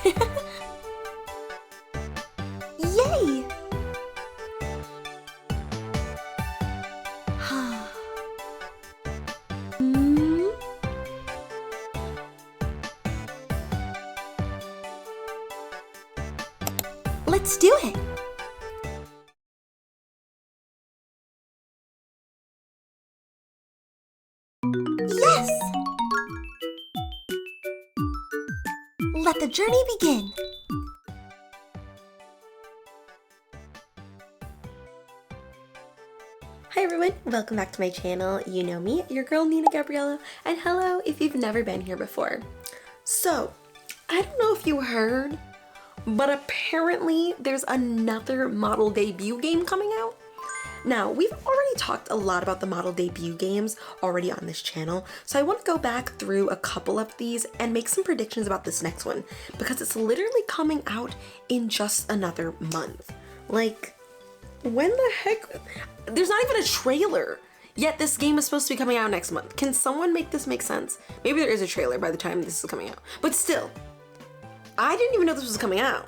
Yay! Let's do it! Yes! Let the journey begin! Hi everyone, welcome back to my channel. You know me, your girl theninagabriella, and hello if you've never been here before. So, I don't know if you heard, but apparently there's another model debut game coming out. Now, we've already talked a lot about the model debut games already on this channel, so I want to go back through a couple of these and make some predictions about this next one, because it's literally coming out in just another month. Like, when the heck? There's not even a trailer, yet this game is supposed to be coming out next month. Can someone make this make sense? Maybe there is a trailer by the time this is coming out, but still, I didn't even know this was coming out.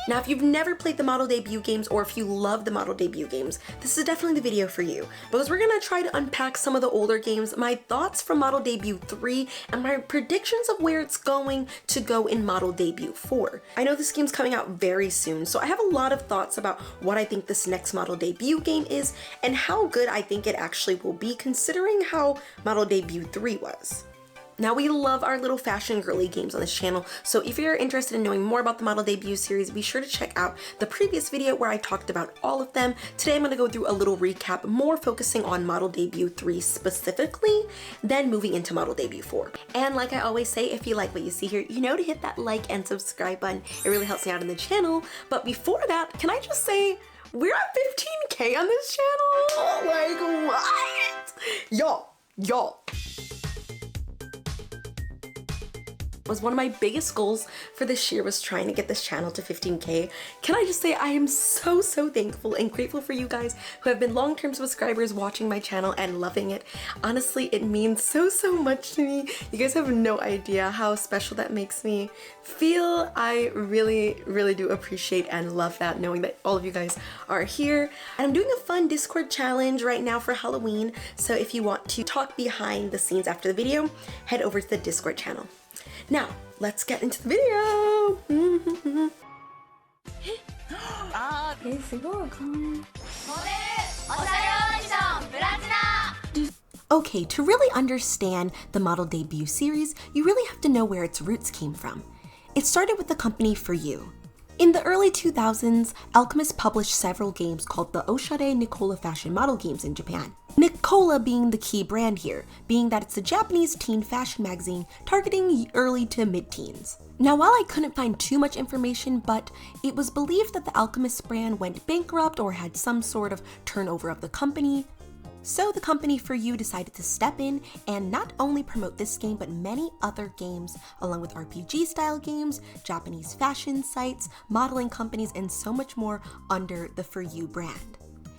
Now, if you've never played the model debut games, or if you love the model debut games, this is definitely the video for you, because we're gonna try to unpack some of the older games, my thoughts from model debut 3, and my predictions of where it's going to go in model debut 4. I know this game's coming out very soon, so I have a lot of thoughts about what I think this next model debut game is, and how good I think it actually will be, considering how model debut 3 was. Now, we love our little fashion girly games on this channel, so if you're interested in knowing more about the model debut series, be sure to check out the previous video where I talked about all of them. Today I'm going to go through a little recap, more focusing on model debut 3 specifically, then moving into model debut 4. And like I always say, if you like what you see here, you know to hit that like and subscribe button. It really helps me out on the channel. But before that, can I just say, we're at 15K on this channel? Like, what? Y'all. Was one of my biggest goals for this year was trying to get this channel to 15K. Can I just say I am so thankful and grateful for you guys who have been long-term subscribers watching my channel and loving it. Honestly, it means so much to me. You guys have no idea how special that makes me feel. I really do appreciate and love that, knowing that all of you guys are here. And I'm doing a fun Discord challenge right now for Halloween, so if you want to talk behind the scenes after the video, head over to the Discord channel. Now, let's get into the video! Okay, to really understand the model debut series, you really have to know where its roots came from. It started with the company Furyu. In the early 2000s, Alchemist published several games called the Oshare Nicola fashion model games in Japan. Nicola being the key brand here, being that it's a Japanese teen fashion magazine targeting early to mid-teens. Now, while I couldn't find too much information, but it was believed that the Alchemist brand went bankrupt or had some sort of turnover of the company. So the company Furyu decided to step in and not only promote this game, but many other games, along with RPG style games, Japanese fashion sites, modeling companies, and so much more under the Furyu brand.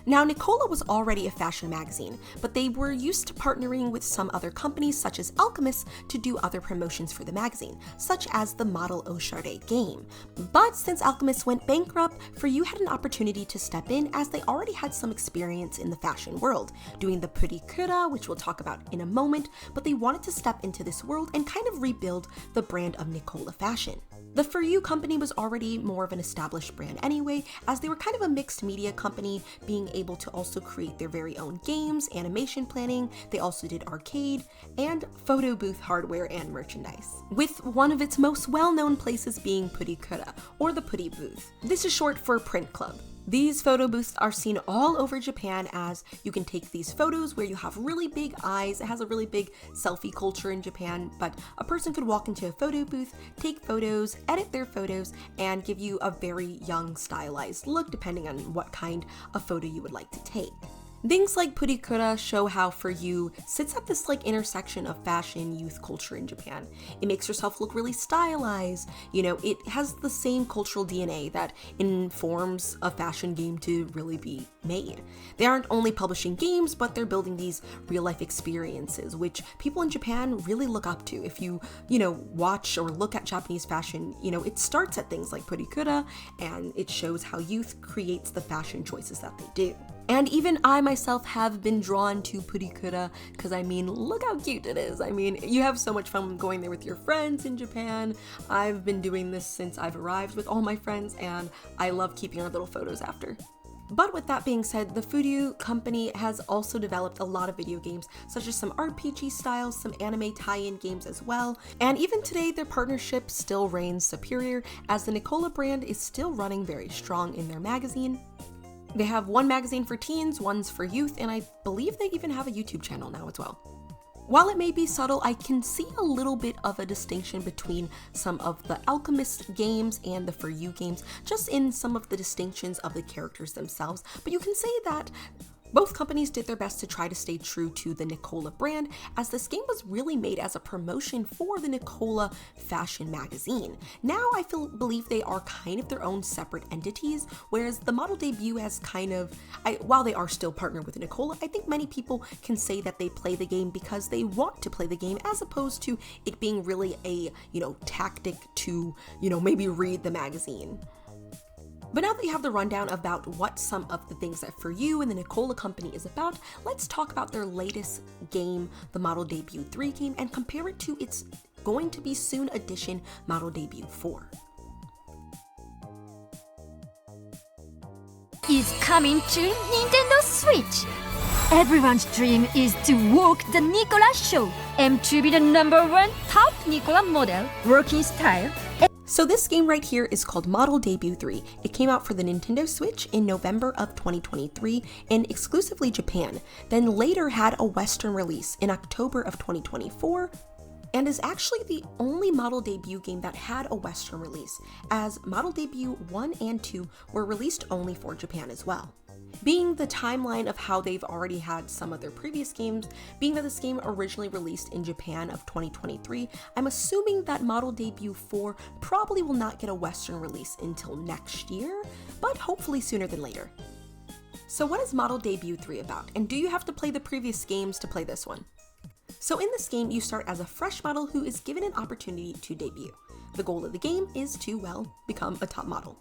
Now, Nicola was already a fashion magazine, but they were used to partnering with some other companies such as Alchemist to do other promotions for the magazine, such as the Model Oshare game. But since Alchemist went bankrupt, Furyu had an opportunity to step in, as they already had some experience in the fashion world, doing the Purikura, which we'll talk about in a moment, but they wanted to step into this world and kind of rebuild the brand of Nicola fashion. The Furyu company was already more of an established brand anyway, as they were kind of a mixed media company, being able to also create their very own games, animation planning. They also did arcade and photo booth hardware and merchandise, with one of its most well-known places being Purikura, or the Puri booth. This is short for print club. These photo booths are seen all over Japan, as you can take these photos where you have really big eyes. It has a really big selfie culture in Japan, but a person could walk into a photo booth, take photos, edit their photos, and give you a very young stylized look depending on what kind of photo you would like to take. Things like Purikura show how Furyu sits at this intersection of fashion, youth culture in Japan. It makes yourself look really stylized. It has the same cultural DNA that informs a fashion game to really be made. They aren't only publishing games, but they're building these real life experiences, which people in Japan really look up to. If you watch or look at Japanese fashion, it starts at things like Purikura, and it shows how youth creates the fashion choices that they do. And even I myself have been drawn to Purikura because look how cute it is. You have so much fun going there with your friends in Japan. I've been doing this since I've arrived with all my friends, and I love keeping our little photos after. But with that being said, the Furyu company has also developed a lot of video games, such as some RPG styles, some anime tie-in games as well. And even today, their partnership still reigns superior, as the Nicola brand is still running very strong in their magazine. They have one magazine for teens, one's for youth, and I believe they even have a YouTube channel now as well. While it may be subtle, I can see a little bit of a distinction between some of the Alchemist games and the Furyu games, just in some of the distinctions of the characters themselves, but you can say that both companies did their best to try to stay true to the Nicola brand, as this game was really made as a promotion for the Nicola fashion magazine. Now I believe they are kind of their own separate entities, whereas the model debut has while they are still partnered with Nicola, I think many people can say that they play the game because they want to play the game, as opposed to it being really a, tactic to, maybe read the magazine. But now that you have the rundown about what some of the things that Furyu and the Nicola company is about, let's talk about their latest game, the Model Debut 3 game, and compare it to its going to be soon edition Model Debut 4. Is coming to Nintendo Switch. Everyone's dream is to walk the Nicola show and to be the #1 top Nicola model, working style. So this game right here is called Model Debut 3. It came out for the Nintendo Switch in November of 2023 in exclusively Japan, then later had a Western release in October of 2024, and is actually the only Model Debut game that had a Western release, as Model Debut 1 and 2 were released only for Japan as well. Being the timeline of how they've already had some of their previous games, being that this game originally released in Japan of 2023, I'm assuming that Model Debut 4 probably will not get a Western release until next year, but hopefully sooner than later. So what is Model Debut 3 about, and do you have to play the previous games to play this one? So in this game, you start as a fresh model who is given an opportunity to debut. The goal of the game is to, become a top model.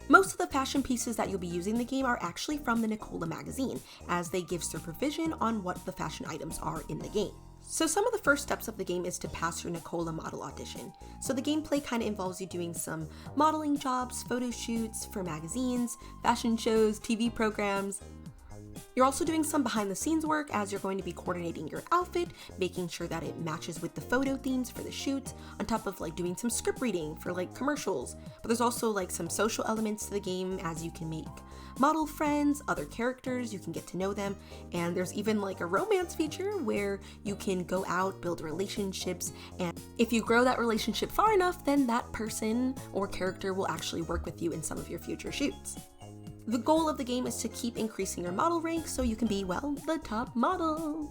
Most of the fashion pieces that you'll be using in the game are actually from the Nicola magazine, as they give supervision on what the fashion items are in the game. So some of the first steps of the game is to pass your Nicola model audition. So the gameplay kind of involves you doing some modeling jobs, photo shoots for magazines, fashion shows, TV programs. You're also doing some behind the scenes work, as you're going to be coordinating your outfit, making sure that it matches with the photo themes for the shoot, on top of doing some script reading for commercials. But there's also some social elements to the game, as you can make model friends, other characters, you can get to know them, and there's even a romance feature where you can go out, build relationships, and if you grow that relationship far enough, then that person or character will actually work with you in some of your future shoots. The goal of the game is to keep increasing your model rank so you can be, the top model.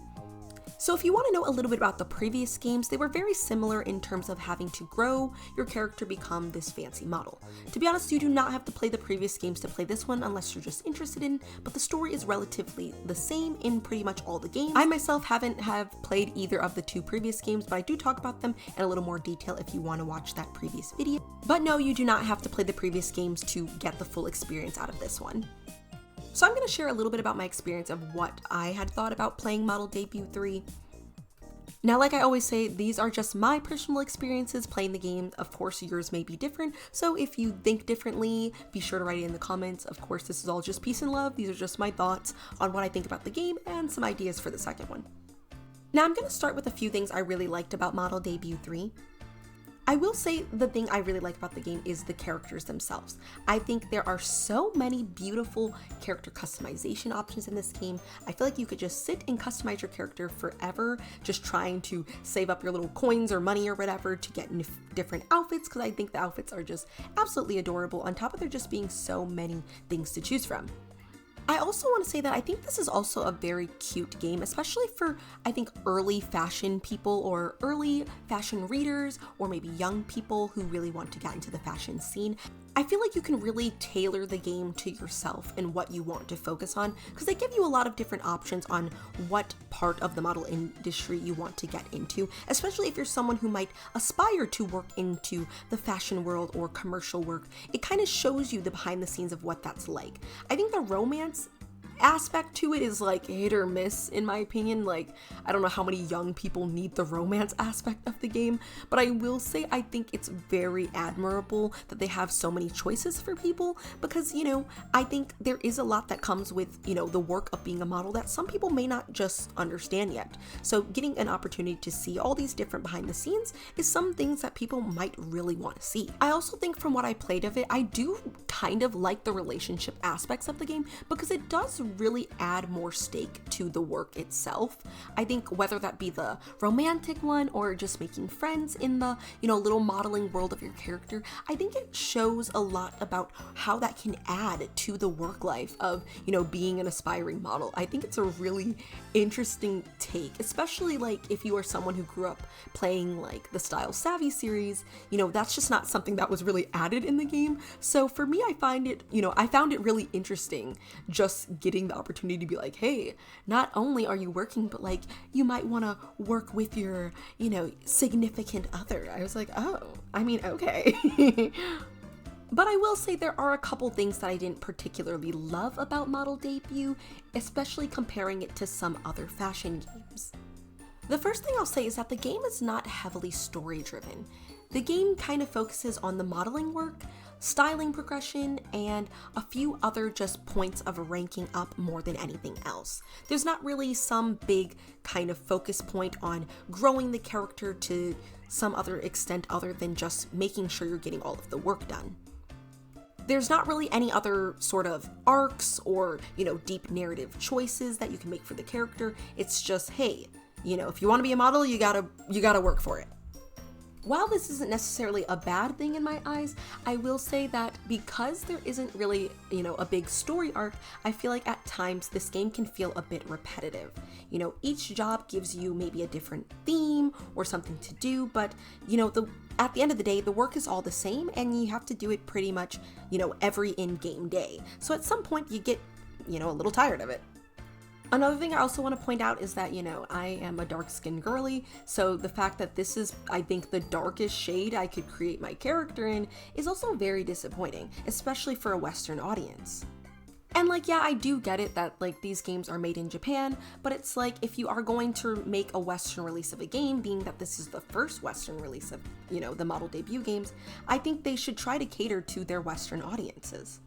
So if you want to know a little bit about the previous games, they were very similar in terms of having to grow your character become this fancy model. To be honest, you do not have to play the previous games to play this one unless you're just interested in, but the story is relatively the same in pretty much all the games. I myself haven't played either of the two previous games, but I do talk about them in a little more detail if you want to watch that previous video. But no, you do not have to play the previous games to get the full experience out of this one. So I'm going to share a little bit about my experience of what I had thought about playing Model Debut 3. Now, like I always say, these are just my personal experiences playing the game. Of course, yours may be different, so if you think differently, be sure to write it in the comments. Of course, this is all just peace and love. These are just my thoughts on what I think about the game and some ideas for the second one. Now, I'm going to start with a few things I really liked about Model Debut 3. I will say the thing I really like about the game is the characters themselves. I think there are so many beautiful character customization options in this game. I feel like you could just sit and customize your character forever, just trying to save up your little coins or money or whatever to get different outfits, because I think the outfits are just absolutely adorable, on top of there just being so many things to choose from. I also want to say that I think this is also a very cute game, especially for, I think, early fashion people or early fashion readers, or maybe young people who really want to get into the fashion scene. I feel like you can really tailor the game to yourself and what you want to focus on, because they give you a lot of different options on what part of the model industry you want to get into, especially if you're someone who might aspire to work into the fashion world or commercial work. It kind of shows you the behind the scenes of what that's like. I think the romance aspect to it is like hit or miss in my opinion. Like, I don't know how many young people need the romance aspect of the game, but I will say I think it's very admirable that they have so many choices for people, because, you know, I think there is a lot that comes with, you know, the work of being a model that some people may not just understand yet. So getting an opportunity to see all these different behind the scenes is some things that people might really want to see. I also think from what I played of it, I do kind of like the relationship aspects of the game, because it does really add more stake to the work itself. I think whether that be the romantic one or just making friends in the, you know, little modeling world of your character, I think it shows a lot about how that can add to the work life of, you know, being an aspiring model. I think it's a really interesting take, especially like if you are someone who grew up playing like the Style Savvy series, you know, that's just not something that was really added in the game. So for me, I found it really interesting just getting the opportunity to be like, hey, not only are you working, but like you might want to work with your, you know, significant other. I was like, oh, I mean, okay. But I will say there are a couple things that I didn't particularly love about Model Debut, especially comparing it to some other fashion games. The first thing I'll say is that the game is not heavily story driven. The game kind of focuses on the modeling work, styling progression, and a few other just points of ranking up more than anything else. There's not really some big kind of focus point on growing the character to some other extent other than just making sure you're getting all of the work done. There's not really any other sort of arcs or, you know, deep narrative choices that you can make for the character. It's just, hey, you know, if you want to be a model, you gotta work for it. While this isn't necessarily a bad thing in my eyes, I will say that because there isn't really, you know, a big story arc, I feel like at times this game can feel a bit repetitive. You know, each job gives you maybe a different theme or something to do, but, you know, at the end of the day, the work is all the same and you have to do it pretty much, you know, every in-game day. So at some point you get, you know, a little tired of it. Another thing I also want to point out is that, you know, I am a dark-skinned girly, so the fact that this is, I think, the darkest shade I could create my character in is also very disappointing, especially for a Western audience. And like, yeah, I do get it that like these games are made in Japan, but it's like if you are going to make a Western release of a game, being that this is the first Western release of, you know, the Model Debut games, I think they should try to cater to their Western audiences.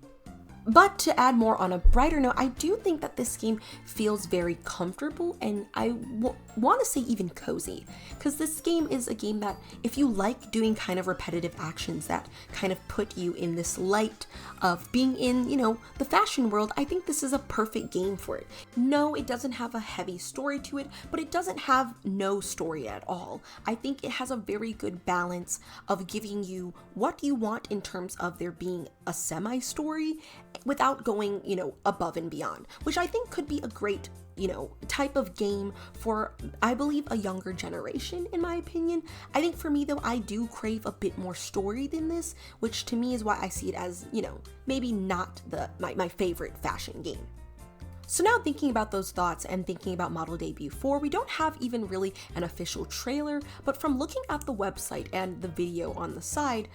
But to add more on a brighter note, I do think that this game feels very comfortable and I want to say even cozy, because this game is a game that if you like doing kind of repetitive actions that kind of put you in this light of being in, you know, the fashion world, I think this is a perfect game for it. No, it doesn't have a heavy story to it, but it doesn't have no story at all. I think it has a very good balance of giving you what you want in terms of there being a semi-story without going, you know, above and beyond, which I think could be a great, you know, type of game for, I believe, a younger generation, in my opinion. I think for me, though, I do crave a bit more story than this, which to me is why I see it as, you know, maybe not my favorite fashion game. So now thinking about those thoughts and thinking about Model Debut 4, we don't have even really an official trailer, but from looking at the website and the video on the side,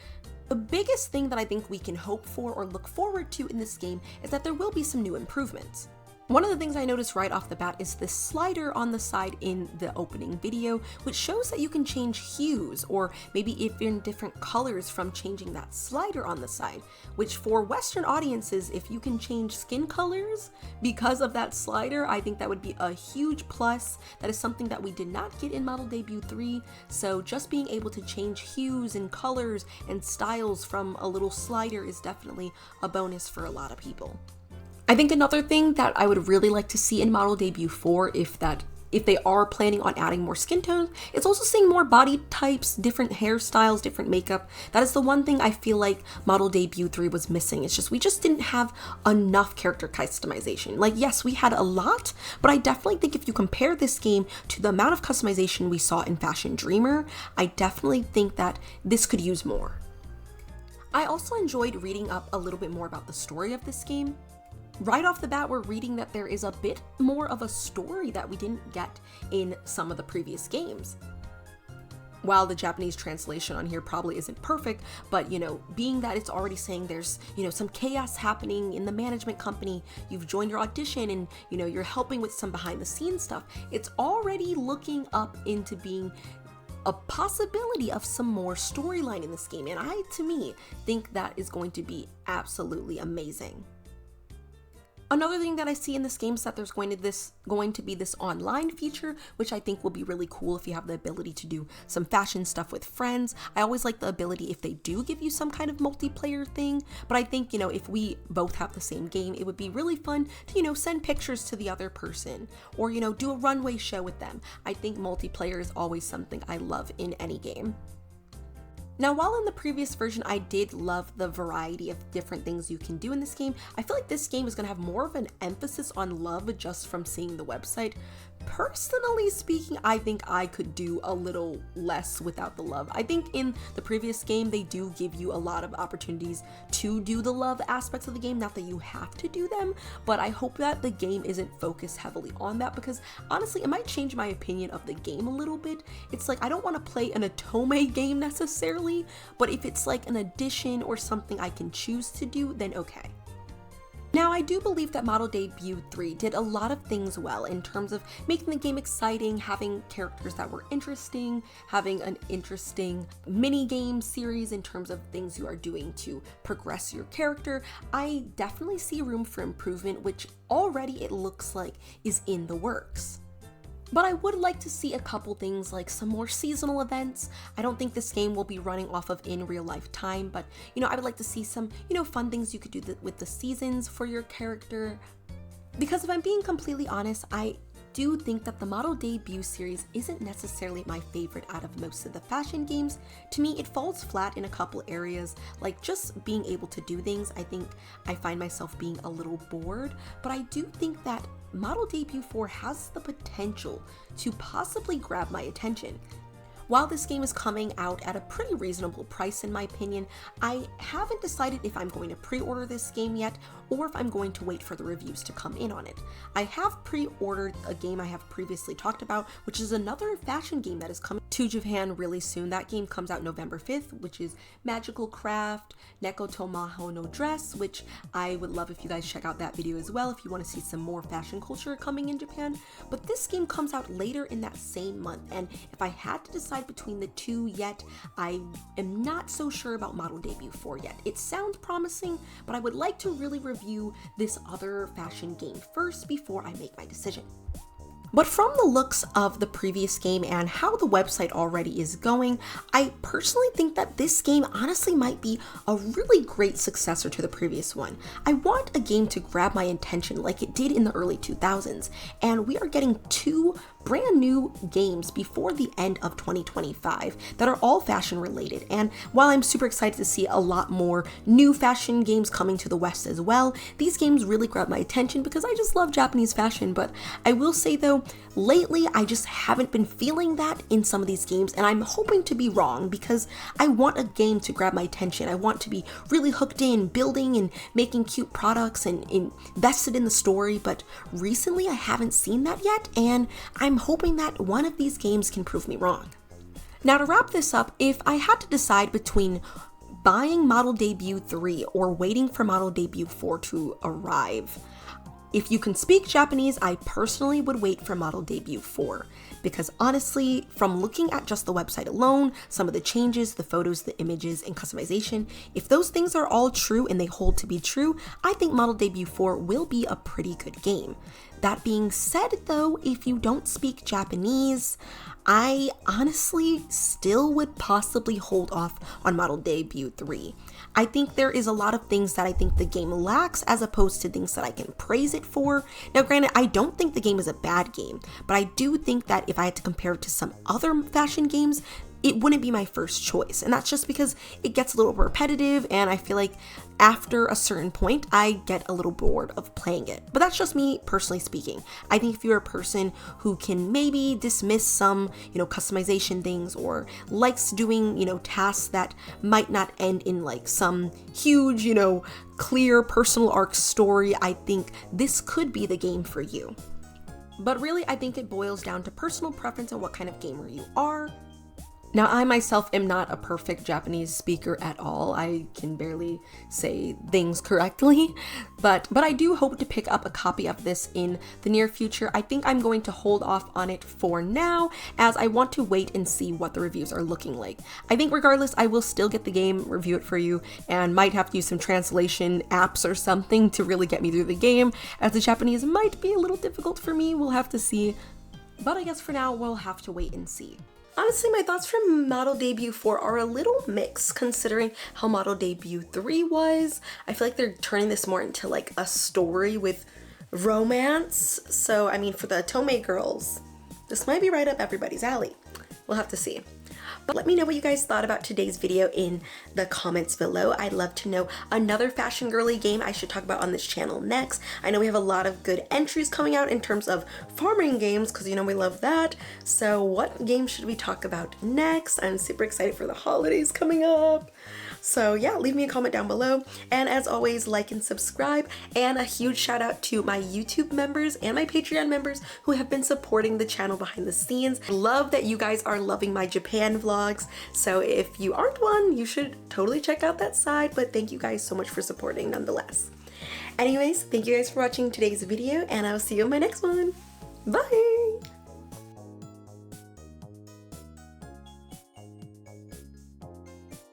the biggest thing that I think we can hope for or look forward to in this game is that there will be some new improvements. One of the things I noticed right off the bat is this slider on the side in the opening video, which shows that you can change hues, or maybe if you're in different colors from changing that slider on the side, which for Western audiences, if you can change skin colors because of that slider, I think that would be a huge plus. That is something that we did not get in Model Debut 3, so just being able to change hues and colors and styles from a little slider is definitely a bonus for a lot of people. I think another thing that I would really like to see in Model Debut 4, if that if they are planning on adding more skin tones, it's also seeing more body types, different hairstyles, different makeup. That is the one thing I feel like Model Debut 3 was missing. It's just we just didn't have enough character customization. Like, yes, we had a lot, but I definitely think if you compare this game to the amount of customization we saw in Fashion Dreamer, I definitely think that this could use more. I also enjoyed reading up a little bit more about the story of this game. Right off the bat, we're reading that there is a bit more of a story that we didn't get in some of the previous games. While the Japanese translation on here probably isn't perfect, but being that it's already saying there's, some chaos happening in the management company, you've joined your audition and, you're helping with some behind the scenes stuff, it's already looking up into being a possibility of some more storyline in this game. And I, to me, think that is going to be absolutely amazing. Another thing that I see in this game is that there's going to be this online feature, which I think will be really cool if you have the ability to do some fashion stuff with friends. I always like the ability if they do give you some kind of multiplayer thing, but I think, if we both have the same game, it would be really fun to, send pictures to the other person or, do a runway show with them. I think multiplayer is always something I love in any game. Now, while in the previous version, I did love the variety of different things you can do in this game, I feel like this game is going to have more of an emphasis on love just from seeing the website. Personally speaking, I think I could do a little less without the love. I think in the previous game, they do give you a lot of opportunities to do the love aspects of the game, not that you have to do them, but I hope that the game isn't focused heavily on that because honestly, it might change my opinion of the game a little bit. It's like, I don't want to play an Otome game necessarily, but if it's like an addition or something I can choose to do, then okay. Now, I do believe that Model Debut 3 did a lot of things well in terms of making the game exciting, having characters that were interesting, having an interesting mini-game series in terms of things you are doing to progress your character. I definitely see room for improvement, which already it looks like is in the works. But I would like to see a couple things like some more seasonal events. I don't think this game will be running off of in real life time, but I would like to see some, fun things you could do with the seasons for your character. Because if I'm being completely honest, I do think that the Model Debut series isn't necessarily my favorite out of most of the fashion games. To me, it falls flat in a couple areas, like just being able to do things. I think I find myself being a little bored, but I do think that Model Debut 4 has the potential to possibly grab my attention. While this game is coming out at a pretty reasonable price in my opinion, I haven't decided if I'm going to pre-order this game yet or if I'm going to wait for the reviews to come in on it. I have pre-ordered a game I have previously talked about, which is another fashion game that is coming to Japan really soon. That game comes out November 5th, which is Magical Craft Neko Tomaho no Dress, which I would love if you guys check out that video as well if you want to see some more fashion culture coming in Japan. But this game comes out later in that same month, and if I had to decide between the two yet, I am not so sure about Model Debut 4 yet. It sounds promising, but I would like to really review this other fashion game first before I make my decision. But from the looks of the previous game and how the website already is going, I personally think that this game honestly might be a really great successor to the previous one. I want a game to grab my attention like it did in the early 2000s, and we are getting two brand new games before the end of 2025 that are all fashion related. And while I'm super excited to see a lot more new fashion games coming to the West as well, these games really grab my attention because I just love Japanese fashion. But I will say though, lately I just haven't been feeling that in some of these games, and I'm hoping to be wrong because I want a game to grab my attention. I want to be really hooked in, building and making cute products and invested in the story, but recently I haven't seen that yet, and I'm hoping that one of these games can prove me wrong. Now, to wrap this up, if I had to decide between buying Model Debut 3 or waiting for Model Debut 4 to arrive, if you can speak Japanese, I personally would wait for Model Debut 4 because honestly, from looking at just the website alone, some of the changes, the photos, the images, and customization, if those things are all true and they hold to be true, I think Model Debut 4 will be a pretty good game. That being said though, if you don't speak Japanese, I honestly still would possibly hold off on Model Debut 3. I think there is a lot of things that I think the game lacks as opposed to things that I can praise it for. Now, granted, I don't think the game is a bad game, but I do think that if I had to compare it to some other fashion games, it wouldn't be my first choice. And that's just because it gets a little repetitive, and I feel like after a certain point, I get a little bored of playing it. But that's just me personally speaking. I think if you're a person who can maybe dismiss some, customization things, or likes doing, tasks that might not end in like some huge, clear personal arc story, I think this could be the game for you. But really, I think it boils down to personal preference and what kind of gamer you are. Now, I myself am not a perfect Japanese speaker at all. I can barely say things correctly, but I do hope to pick up a copy of this in the near future. I think I'm going to hold off on it for now, as I want to wait and see what the reviews are looking like. I think regardless, I will still get the game, review it for you, and might have to use some translation apps or something to really get me through the game, as the Japanese might be a little difficult for me. We'll have to see, but I guess for now, we'll have to wait and see. Honestly, my thoughts from Model Debut 4 are a little mixed considering how Model Debut 3 was. I feel like they're turning this more into like a story with romance. So, I mean, for the Tomei girls, this might be right up everybody's alley. We'll have to see. But let me know what you guys thought about today's video in the comments below. I'd love to know another fashion girly game I should talk about on this channel next. I know we have a lot of good entries coming out in terms of farming games, because we love that. So what game should we talk about next? I'm super excited for the holidays coming up. So yeah, leave me a comment down below. And as always, like and subscribe. And a huge shout out to my YouTube members and my Patreon members who have been supporting the channel behind the scenes. I love that you guys are loving my Japan vlogs. So if you aren't one, you should totally check out that side. But thank you guys so much for supporting nonetheless. Anyways, thank you guys for watching today's video, and I'll see you in my next one. Bye!